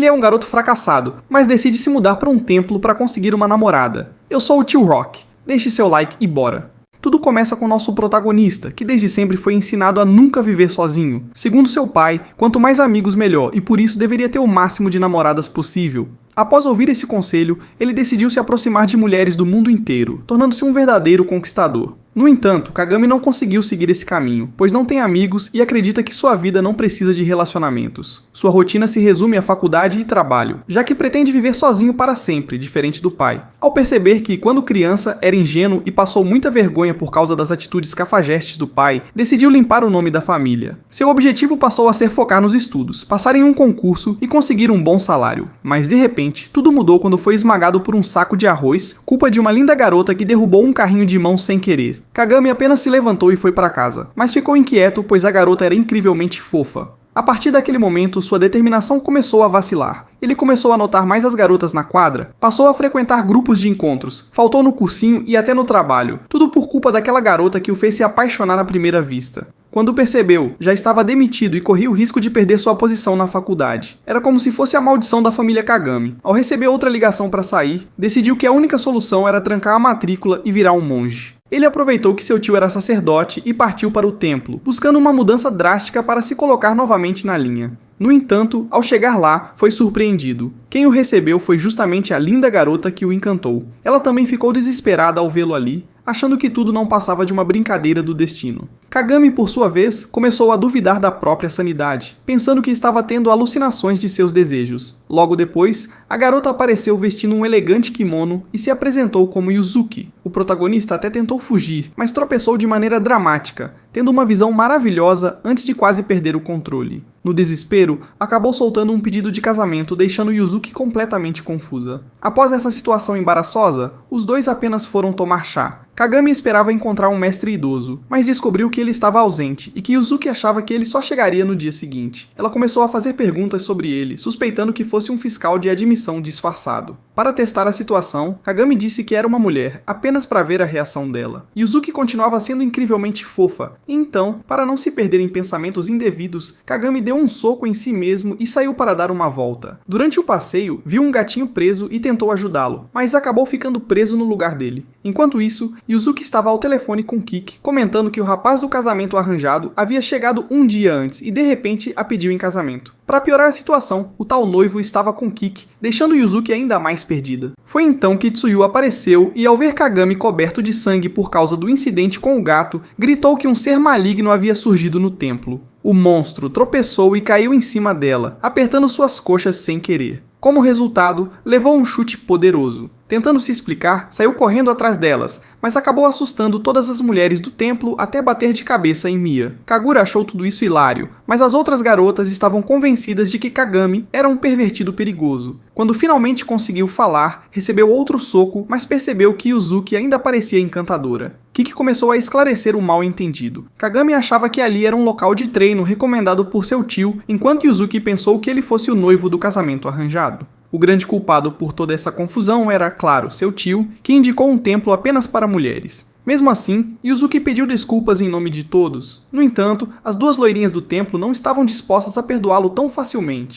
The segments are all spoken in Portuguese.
Ele é um garoto fracassado, mas decide se mudar para um templo para conseguir uma namorada. Eu sou o Tio Rock. Deixe seu like e bora! Tudo começa com nosso protagonista, que desde sempre foi ensinado a nunca viver sozinho. Segundo seu pai, quanto mais amigos melhor, e por isso deveria ter o máximo de namoradas possível. Após ouvir esse conselho, ele decidiu se aproximar de mulheres do mundo inteiro, tornando-se um verdadeiro conquistador. No entanto, Kagami não conseguiu seguir esse caminho, pois não tem amigos e acredita que sua vida não precisa de relacionamentos. Sua rotina se resume à faculdade e trabalho, já que pretende viver sozinho para sempre, diferente do pai. Ao perceber que, quando criança, era ingênuo e passou muita vergonha por causa das atitudes cafajestes do pai, decidiu limpar o nome da família. Seu objetivo passou a ser focar nos estudos, passar em um concurso e conseguir um bom salário. Mas de repente, tudo mudou quando foi esmagado por um saco de arroz, culpa de uma linda garota que derrubou um carrinho de mão sem querer. Kagami apenas se levantou e foi para casa, mas ficou inquieto pois a garota era incrivelmente fofa. A partir daquele momento, sua determinação começou a vacilar. Ele começou a notar mais as garotas na quadra, passou a frequentar grupos de encontros, faltou no cursinho e até no trabalho, tudo por culpa daquela garota que o fez se apaixonar à primeira vista. Quando percebeu, já estava demitido e corria o risco de perder sua posição na faculdade. Era como se fosse a maldição da família Kagami. Ao receber outra ligação para sair, decidiu que a única solução era trancar a matrícula e virar um monge. Ele aproveitou que seu tio era sacerdote e partiu para o templo, buscando uma mudança drástica para se colocar novamente na linha. No entanto, ao chegar lá, foi surpreendido. Quem o recebeu foi justamente a linda garota que o encantou. Ela também ficou desesperada ao vê-lo ali, achando que tudo não passava de uma brincadeira do destino. Kagami, por sua vez, começou a duvidar da própria sanidade, pensando que estava tendo alucinações de seus desejos. Logo depois, a garota apareceu vestindo um elegante kimono e se apresentou como Yuzuki. O protagonista até tentou fugir, mas tropeçou de maneira dramática, tendo uma visão maravilhosa antes de quase perder o controle. No desespero, acabou soltando um pedido de casamento, deixando Yuzuki completamente confusa. Após essa situação embaraçosa, os dois apenas foram tomar chá. Kagami esperava encontrar um mestre idoso, mas descobriu que ele estava ausente e que Yuzuki achava que ele só chegaria no dia seguinte. Ela começou a fazer perguntas sobre ele, suspeitando que fosse um fiscal de admissão disfarçado. Para testar a situação, Kagami disse que era uma mulher, apenas para ver a reação dela. Yuzuki continuava sendo incrivelmente fofa, e então, para não se perder em pensamentos indevidos, Kagami deu um soco em si mesmo e saiu para dar uma volta. Durante o passeio, viu um gatinho preso e tentou ajudá-lo, mas acabou ficando preso no lugar dele. Enquanto isso, Yuzuki estava ao telefone com Kiki, comentando que o rapaz do casamento arranjado havia chegado um dia antes e de repente a pediu em casamento. Para piorar a situação, o tal noivo estava com Kiki, deixando Yuzuki ainda mais perdida. Foi então que Tsuyu apareceu e, ao ver Kagami coberto de sangue por causa do incidente com o gato, gritou que um ser maligno havia surgido no templo. O monstro tropeçou e caiu em cima dela, apertando suas coxas sem querer. Como resultado, levou um chute poderoso. Tentando se explicar, saiu correndo atrás delas, mas acabou assustando todas as mulheres do templo até bater de cabeça em Mia. Kagura achou tudo isso hilário, mas as outras garotas estavam convencidas de que Kagami era um pervertido perigoso. Quando finalmente conseguiu falar, recebeu outro soco, mas percebeu que Yuzuki ainda parecia encantadora. Kiki começou a esclarecer o mal-entendido. Kagami achava que ali era um local de treino recomendado por seu tio, enquanto Yuzuki pensou que ele fosse o noivo do casamento arranjado. O grande culpado por toda essa confusão era, claro, seu tio, que indicou um templo apenas para mulheres. Mesmo assim, Yuzuki pediu desculpas em nome de todos. No entanto, as duas loirinhas do templo não estavam dispostas a perdoá-lo tão facilmente.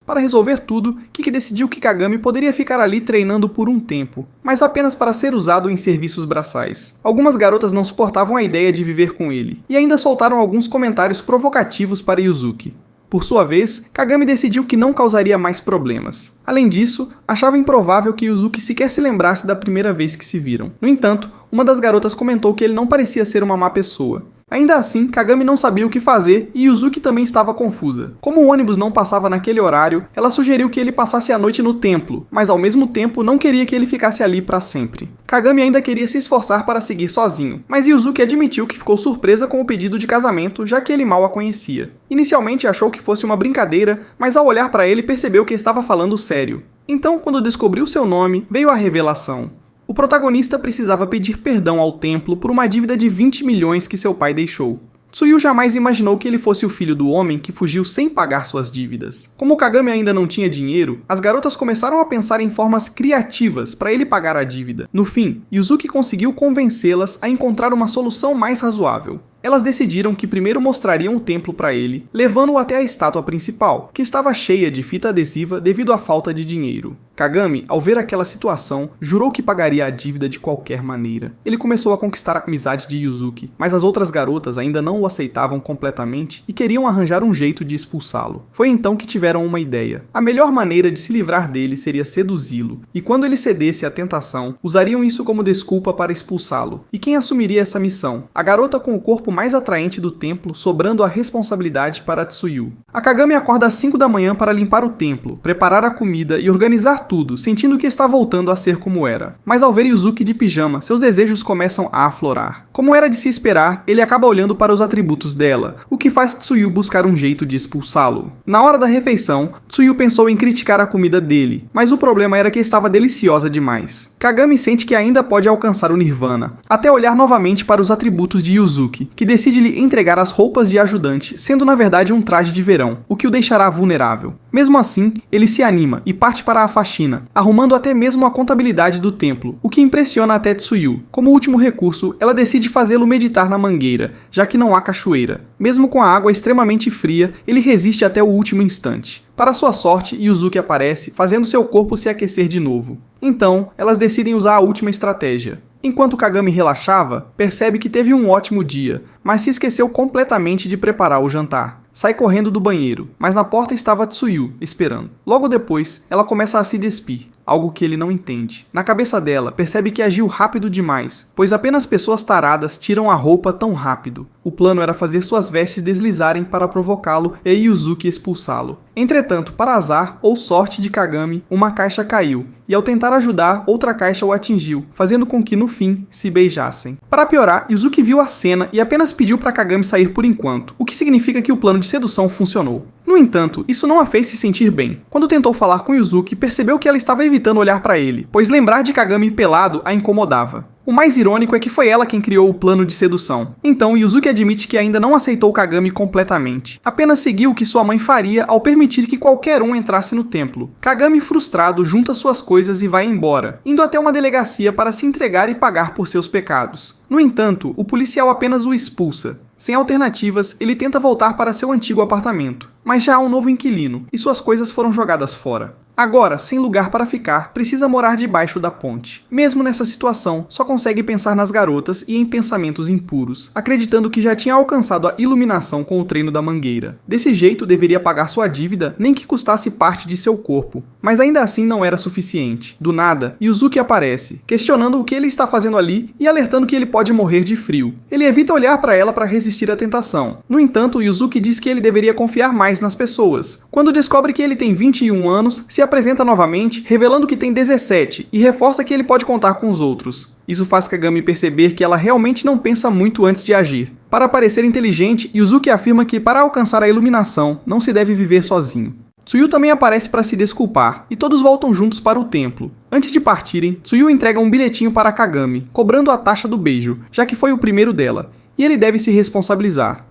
Para resolver tudo, Kiki decidiu que Kagami poderia ficar ali treinando por um tempo, mas apenas para ser usado em serviços braçais. Algumas garotas não suportavam a ideia de viver com ele, e ainda soltaram alguns comentários provocativos para Yuzuki. Por sua vez, Kagami decidiu que não causaria mais problemas. Além disso, achava improvável que Yuzuki sequer se lembrasse da primeira vez que se viram. No entanto, uma das garotas comentou que ele não parecia ser uma má pessoa. Ainda assim, Kagami não sabia o que fazer e Yuzuki também estava confusa. Como o ônibus não passava naquele horário, ela sugeriu que ele passasse a noite no templo, mas ao mesmo tempo não queria que ele ficasse ali para sempre. Kagami ainda queria se esforçar para seguir sozinho, mas Yuzuki admitiu que ficou surpresa com o pedido de casamento, já que ele mal a conhecia. Inicialmente achou que fosse uma brincadeira, mas ao olhar para ele percebeu que estava falando sério. Então, quando descobriu seu nome, veio a revelação. O protagonista precisava pedir perdão ao templo por uma dívida de 20 milhões que seu pai deixou. Tsuyu jamais imaginou que ele fosse o filho do homem que fugiu sem pagar suas dívidas. Como Kagami ainda não tinha dinheiro, as garotas começaram a pensar em formas criativas para ele pagar a dívida. No fim, Yuzuki conseguiu convencê-las a encontrar uma solução mais razoável. Elas decidiram que primeiro mostrariam o templo para ele, levando-o até a estátua principal, que estava cheia de fita adesiva devido à falta de dinheiro. Kagami, ao ver aquela situação, jurou que pagaria a dívida de qualquer maneira. Ele começou a conquistar a amizade de Yuzuki, mas as outras garotas ainda não o aceitavam completamente e queriam arranjar um jeito de expulsá-lo. Foi então que tiveram uma ideia. A melhor maneira de se livrar dele seria seduzi-lo, e quando ele cedesse à tentação, usariam isso como desculpa para expulsá-lo. E quem assumiria essa missão? A garota com o corpo mais atraente do templo, sobrando a responsabilidade para Tsuyu. A Kagami acorda às 5 da manhã para limpar o templo, preparar a comida e organizar tudo, sentindo que está voltando a ser como era. Mas ao ver Yuzuki de pijama, seus desejos começam a aflorar. Como era de se esperar, ele acaba olhando para os atributos dela, o que faz Tsuyu buscar um jeito de expulsá-lo. Na hora da refeição, Tsuyu pensou em criticar a comida dele, mas o problema era que estava deliciosa demais. Kagami sente que ainda pode alcançar o Nirvana, até olhar novamente para os atributos de Yuzuki, que decide lhe entregar as roupas de ajudante, sendo na verdade um traje de verão, o que o deixará vulnerável. Mesmo assim, ele se anima e parte para a faxina, arrumando até mesmo a contabilidade do templo, o que impressiona até Tsuyu. Como último recurso, ela decide fazê-lo meditar na mangueira, já que não há cachoeira. Mesmo com a água extremamente fria, ele resiste até o último instante. Para sua sorte, Yuzuki aparece, fazendo seu corpo se aquecer de novo. Então, elas decidem usar a última estratégia. Enquanto Kagami relaxava, percebe que teve um ótimo dia, mas se esqueceu completamente de preparar o jantar. Sai correndo do banheiro, mas na porta estava Tsuyu, esperando. Logo depois, ela começa a se despir, algo que ele não entende. Na cabeça dela, percebe que agiu rápido demais, pois apenas pessoas taradas tiram a roupa tão rápido. O plano era fazer suas vestes deslizarem para provocá-lo e Yuzuki expulsá-lo. Entretanto, para azar ou sorte de Kagami, uma caixa caiu, e ao tentar ajudar, outra caixa o atingiu, fazendo com que, no fim, se beijassem. Para piorar, Yuzuki viu a cena e apenas pediu para Kagami sair por enquanto, o que significa que o plano de sedução funcionou. No entanto, isso não a fez se sentir bem. Quando tentou falar com Yuzuki, percebeu que ela estava evitando olhar para ele, pois lembrar de Kagami pelado a incomodava. O mais irônico é que foi ela quem criou o plano de sedução. Então, Yuzuki admite que ainda não aceitou Kagami completamente. Apenas seguiu o que sua mãe faria ao permitir que qualquer um entrasse no templo. Kagami, frustrado, junta suas coisas e vai embora, indo até uma delegacia para se entregar e pagar por seus pecados. No entanto, o policial apenas o expulsa. Sem alternativas, ele tenta voltar para seu antigo apartamento, mas já há um novo inquilino, e suas coisas foram jogadas fora. Agora, sem lugar para ficar, precisa morar debaixo da ponte. Mesmo nessa situação, só consegue pensar nas garotas e em pensamentos impuros, acreditando que já tinha alcançado a iluminação com o treino da mangueira. Desse jeito, deveria pagar sua dívida, nem que custasse parte de seu corpo. Mas ainda assim não era suficiente. Do nada, Yuzuki aparece, questionando o que ele está fazendo ali e alertando que ele pode morrer de frio. Ele evita olhar para ela para resistir à tentação. No entanto, Yuzuki diz que ele deveria confiar mais nas pessoas. Quando descobre que ele tem 21 anos, se apresenta novamente, revelando que tem 17, e reforça que ele pode contar com os outros. Isso faz Kagami perceber que ela realmente não pensa muito antes de agir. Para parecer inteligente, Yuzuki afirma que para alcançar a iluminação, não se deve viver sozinho. Tsuyu também aparece para se desculpar, e todos voltam juntos para o templo. Antes de partirem, Tsuyu entrega um bilhetinho para Kagami, cobrando a taxa do beijo, já que foi o primeiro dela, e ele deve se responsabilizar.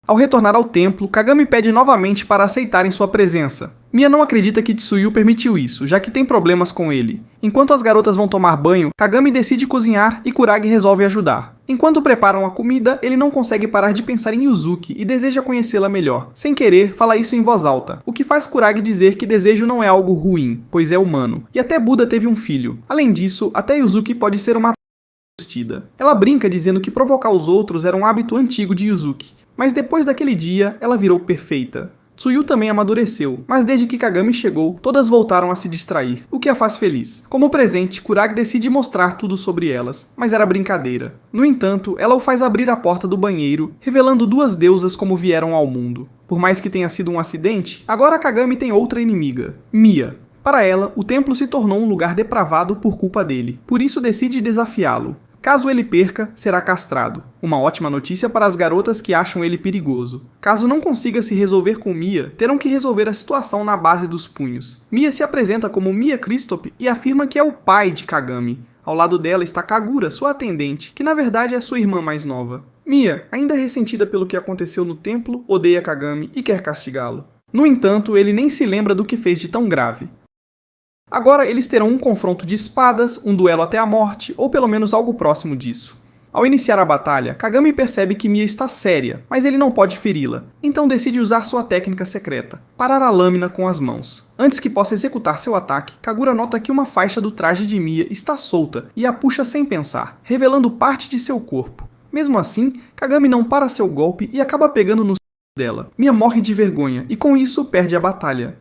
Ao retornar ao templo, Kagami pede novamente para aceitarem sua presença. Mia não acredita que Tsuyu permitiu isso, já que tem problemas com ele. Enquanto as garotas vão tomar banho, Kagami decide cozinhar e Kurage resolve ajudar. Enquanto preparam a comida, ele não consegue parar de pensar em Yuzuki e deseja conhecê-la melhor. Sem querer, fala isso em voz alta, o que faz Kurage dizer que desejo não é algo ruim, pois é humano. E até Buda teve um filho. Além disso, até Yuzuki pode ser uma assustida. Ela brinca dizendo que provocar os outros era um hábito antigo de Yuzuki. Mas depois daquele dia, ela virou perfeita. Tsuyu também amadureceu, mas desde que Kagami chegou, todas voltaram a se distrair, o que a faz feliz. Como presente, Kurage decide mostrar tudo sobre elas, mas era brincadeira. No entanto, ela o faz abrir a porta do banheiro, revelando duas deusas como vieram ao mundo. Por mais que tenha sido um acidente, agora Kagami tem outra inimiga, Mia. Para ela, o templo se tornou um lugar depravado por culpa dele, por isso decide desafiá-lo. Caso ele perca, será castrado. Uma ótima notícia para as garotas que acham ele perigoso. Caso não consiga se resolver com Mia, terão que resolver a situação na base dos punhos. Mia se apresenta como Mia Christop e afirma que é o pai de Kagami. Ao lado dela está Kagura, sua atendente, que na verdade é sua irmã mais nova. Mia, ainda ressentida pelo que aconteceu no templo, odeia Kagami e quer castigá-lo. No entanto, ele nem se lembra do que fez de tão grave. Agora eles terão um confronto de espadas, um duelo até a morte, ou pelo menos algo próximo disso. Ao iniciar a batalha, Kagami percebe que Mia está séria, mas ele não pode feri-la, então decide usar sua técnica secreta, parar a lâmina com as mãos. Antes que possa executar seu ataque, Kagura nota que uma faixa do traje de Mia está solta e a puxa sem pensar, revelando parte de seu corpo. Mesmo assim, Kagami não para seu golpe e acaba pegando no dela. Mia morre de vergonha e com isso perde a batalha.